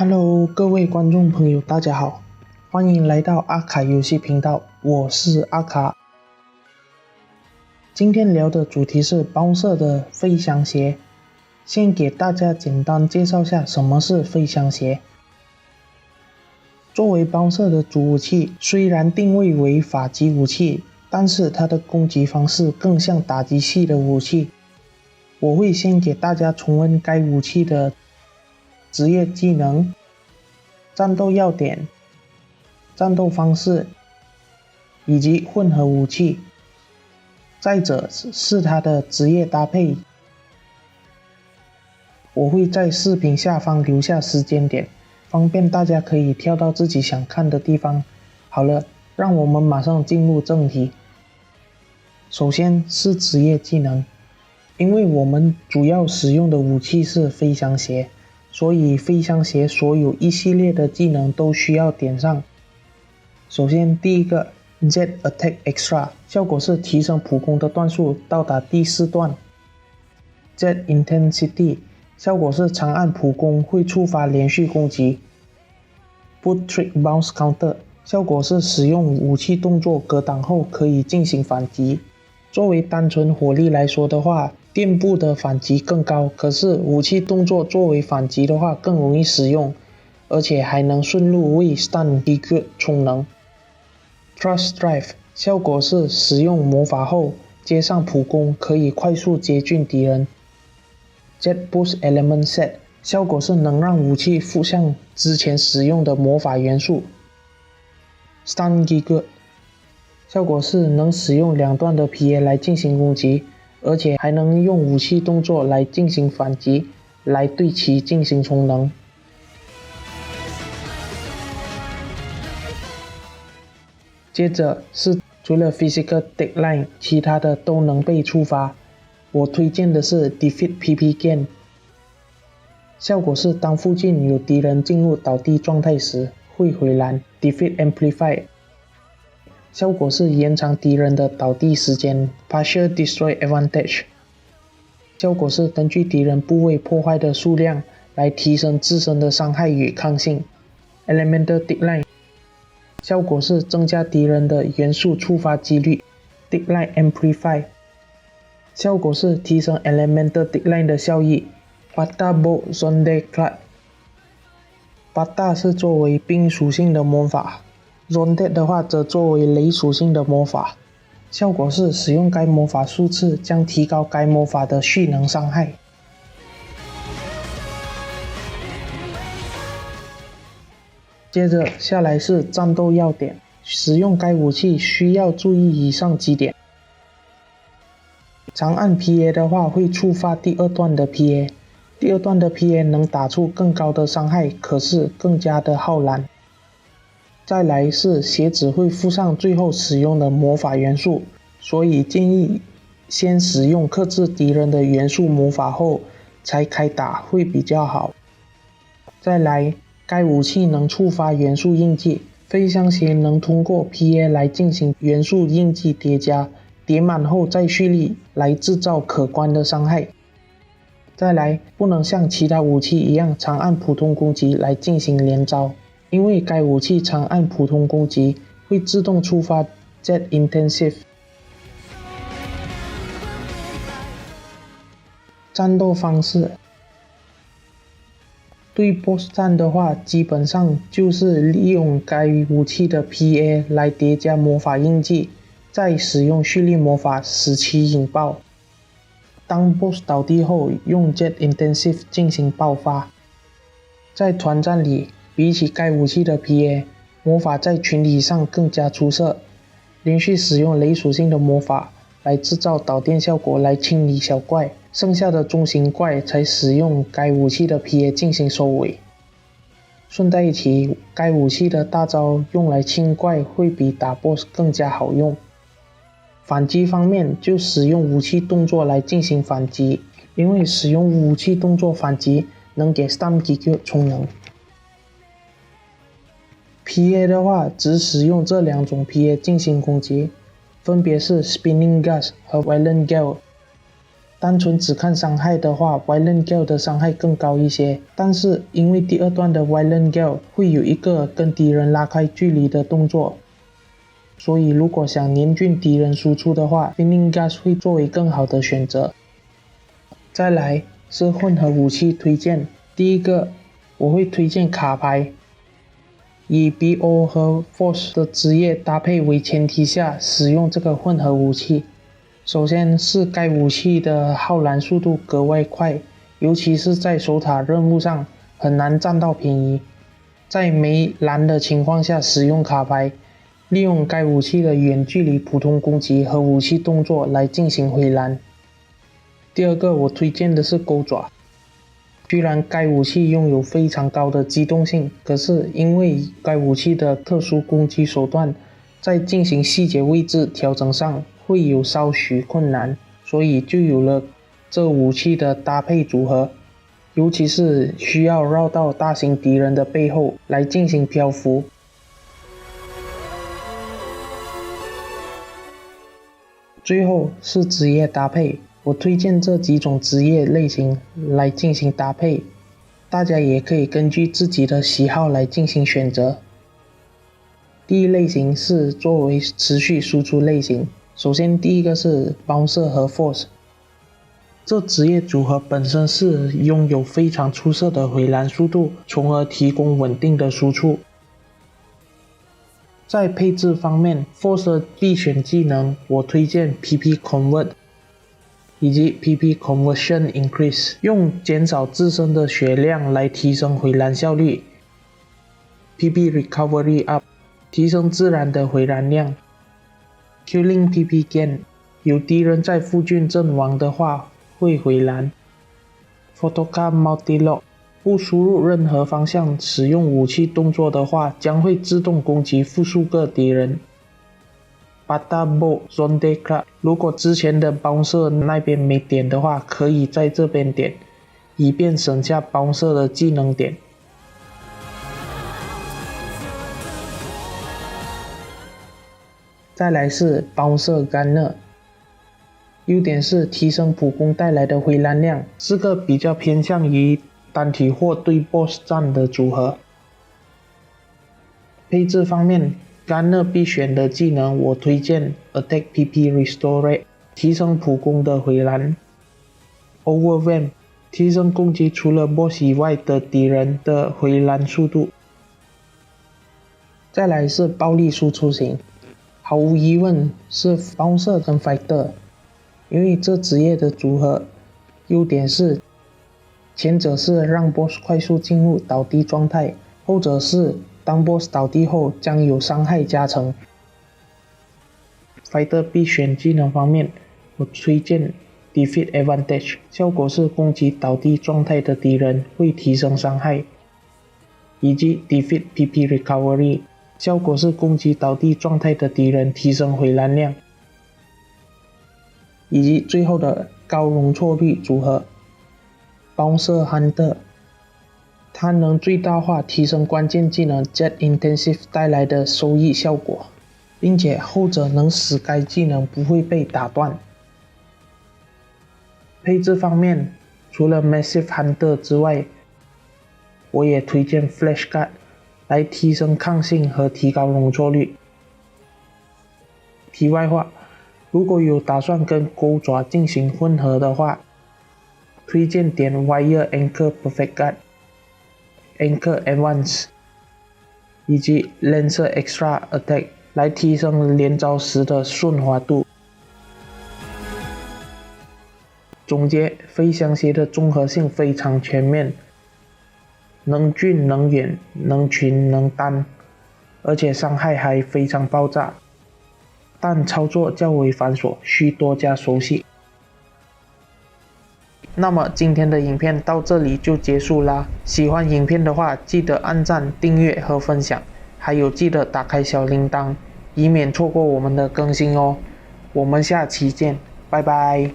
Hello，各位观众朋友，大家好，欢迎来到阿卡游戏频道，我是阿卡。今天聊的主题是Bouncer的飞翔鞋。先给大家简单介绍下什么是飞翔鞋。作为Bouncer的主武器，虽然定位为法击武器，但是它的攻击方式更像打击系的武器。我会先给大家重温该武器的职业技能、战斗要点、战斗方式以及混合武器。再者是它的职业搭配。我会在视频下方留下时间点，方便大家可以跳到自己想看的地方。好了，让我们马上进入正题。首先是职业技能。因为我们主要使用的武器是飞翔鞋，所以飞翔鞋所有一系列的技能都需要点上。首先第一个 Jet Attack Extra 效果是提升普攻的段数到达第4段。 Jet Intensity 效果是长按普攻会触发连续攻击。 Boot Trick Bounce Counter 效果是使用武器动作格挡后可以进行反击。作为单纯火力来说的话，垫步的反击更高，可是武器动作作为反击的话更容易使用，而且还能顺路为 Stun Giggle 充能。 Thrust Drive 效果是使用魔法后接上普攻可以快速接近敌人。 Jet Boost Element Set 效果是能让武器附上之前使用的魔法元素。 Stun Giggle 效果是能使用2段的 PA 来进行攻击，而且还能用武器动作来进行反击，来对其进行充能。接着是除了 Physical Deadline 其他的都能被触发。我推荐的是 Defeat PP Gain， 效果是当附近有敌人进入倒地状态时会回蓝。 Defeat Amplify 效果是延长敌人的倒地时间。 Partial Destroy Advantage 效果是根据敌人部位破坏的数量来提升自身的伤害与抗性。 Elemental Decline 效果是增加敌人的元素触发几率。 Decline Amplify 效果是提升 Elemental Decline 的效益。 Bata Bolt Zonde Cloud Bata 是作为冰属性的魔法， Zonde 的话则作为雷属性的魔法，效果是使用该魔法数次将提高该魔法的蓄能伤害。接着下来是战斗要点，使用该武器需要注意以上几点。长按 PA 的话会触发第2段的 PA， 第2段的 PA 能打出更高的伤害，可是更加的耗蓝。再来是鞋子会附上最后使用的魔法元素，所以建议先使用克制敌人的元素魔法后才开打会比较好。再来，该武器能触发元素印记，飞翔鞋能通过 PA 来进行元素印记叠加，叠满后再蓄力来制造可观的伤害。再来，不能像其他武器一样长按普通攻击来进行连招，因为该武器长按普通攻击会自动触发 Jet Intensive。 战斗方式，对 BOSS 战的话基本上就是利用该武器的 PA 来叠加魔法印记，再使用蓄力魔法使其引爆。当 BOSS 倒地后用 Jet Intensive 进行爆发。在团战里，比起该武器的 PA， 魔法在群体上更加出色。连续使用雷属性的魔法来制造导电效果来清理小怪，剩下的中型怪才使用该武器的 PA 进行收尾。顺带一提，该武器的大招用来清怪会比打 BOSS 更加好用。反击方面就使用武器动作来进行反击，因为使用武器动作反击能给 Stun Giggle 充能。PA 的话只使用这2种 PA 进行攻击，分别是 Spinning Gust 和 Violent Gale。单纯只看伤害的话 Violent Gale 的伤害更高一些，但是因为第二段的 Violent Gale 会有一个跟敌人拉开距离的动作，所以如果想黏菌敌人输出的话 Flaming Gas 会作为更好的选择。再来是混合武器推荐，第一个我会推荐卡牌，以 BO 和 Force 的职业搭配为前提下使用这个混合武器。首先是该武器的耗蓝速度格外快，尤其是在守塔任务上很难占到便宜。在没蓝的情况下使用卡牌，利用该武器的远距离普通攻击和武器动作来进行回蓝。第二个我推荐的是钩爪，虽然该武器拥有非常高的机动性，可是因为该武器的特殊攻击手段，在进行细节位置调整上会有稍许困难，所以就有了这武器的搭配组合，尤其是需要绕到大型敌人的背后来进行漂浮。最后是职业搭配，我推荐这几种职业类型来进行搭配，大家也可以根据自己的喜好来进行选择。第一类型是作为持续输出类型，首先第一个是 Bouncer 和 Force， 这职业组合本身是拥有非常出色的回蓝速度，从而提供稳定的输出。在配置方面 Force 的必选技能我推荐 PP Convert 以及 PP Conversion Increase， 用减少自身的血量来提升回蓝效率， PP Recovery Up 提升自然的回蓝量， Killing PP Gain 有敌人在附近阵亡的话会回蓝， Photocard Multi-Lock 不输入任何方向使用武器动作的话将会自动攻击复数个敌人， Bata Bolt Zone Club 如果之前的 Bouncer 那边没点的话可以在这边点，以便省下 Bouncer 的技能点。再来是 Bouncer Gunner， 优点是提升普攻带来的回蓝量，是个比较偏向于单体或对 BOSS 战的组合。配置方面 Gunner 必选的技能我推荐 Attack PP Restore Rate 提升普攻的回蓝， Overwhelm 提升攻击除了 BOSS 以外的敌人的回蓝速度。再来是暴力输出型，毫无疑问是 Bouncer 跟 Fighter， 因为这职业的组合优点是前者是让 BOSS 快速进入倒地状态，后者是当 BOSS 倒地后将有伤害加成。Fighter 必选技能方面我推荐 Defeat Advantage， 效果是攻击倒地状态的敌人会提升伤害，以及 Defeat PP Recovery， 效果是攻击倒地状态的敌人提升回蓝量，以及最后的高容错率组合Bouncer Hunter， 它能最大化提升关键技能 Jet Intensive 带来的收益效果，并且后者能使该技能不会被打断。配置方面，除了 Massive Hunter 之外，我也推荐 Flash Guard 来提升抗性和提高容错率。题外话，如果有打算跟钩爪进行混合的话，推荐点 Wire Anchor Perfect Guard、Anchor Advance 以及 Lancer Extra Attack 来提升连招时的顺滑度。总结，飞翔鞋的综合性非常全面，能近能远，能群能单，而且伤害还非常爆炸，但操作较为繁琐，需多加熟悉。那么今天的影片到这里就结束啦，喜欢影片的话记得按赞、订阅和分享，还有记得打开小铃铛，以免错过我们的更新哦。我们下期见，拜拜。